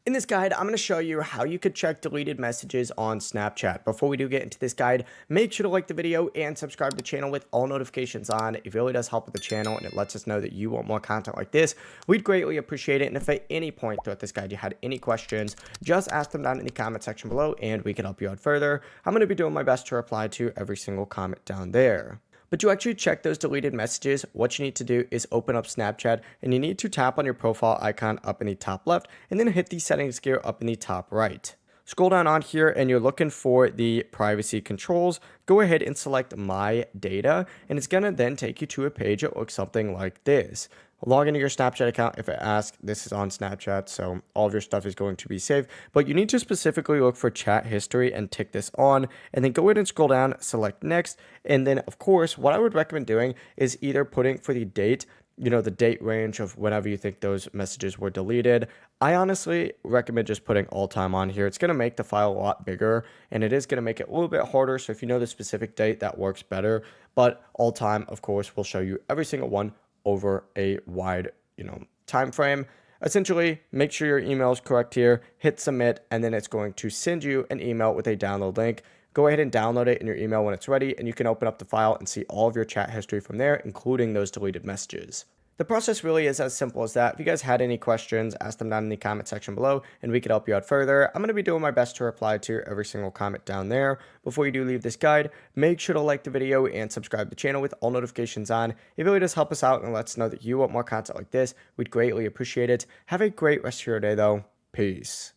In this guide, I'm going to show you how you could check deleted messages on Snapchat. Before we do get into this guide, make sure to like the video and subscribe to the channel with all notifications on. It really does help with the channel and it lets us know that you want more content like this. We'd greatly appreciate it. And if at any point throughout this guide you had any questions, just ask them down in the comment section below and we can help you out further. I'm going to be doing my best to reply to every single comment down there. But to actually check those deleted messages, what you need to do is open up Snapchat and you need to tap on your profile icon up in the top left and then hit the settings gear up in the top right. Scroll down on here and you're looking for the privacy controls. Go ahead and select My Data and it's going to then take you to a page that looks something like this. Log into your Snapchat account if it asks. This is on Snapchat, so all of your stuff is going to be saved. But you need to specifically look for chat history and tick this on. And then go ahead and scroll down, select next. And then, of course, what I would recommend doing is either putting for the date, the date range of whenever you think those messages were deleted. I honestly recommend just putting all time on here. It's going to make the file a lot bigger and it is going to make it a little bit harder. So if you know the specific date, that works better. But all time, of course, will show you every single one over a wide, time frame. Essentially, make sure your email is correct here, hit submit, and then it's going to send you an email with a download link. Go ahead and download it in your email when it's ready, and you can open up the file and see all of your chat history from there, including those deleted messages. The process really is as simple as that. If you guys had any questions, ask them down in the comment section below and we could help you out further. I'm going to be doing my best to reply to every single comment down there. Before you do leave this guide, make sure to like the video and subscribe to the channel with all notifications on. It really does help us out and lets us know that you want more content like this. We'd greatly appreciate it. Have a great rest of your day though. Peace.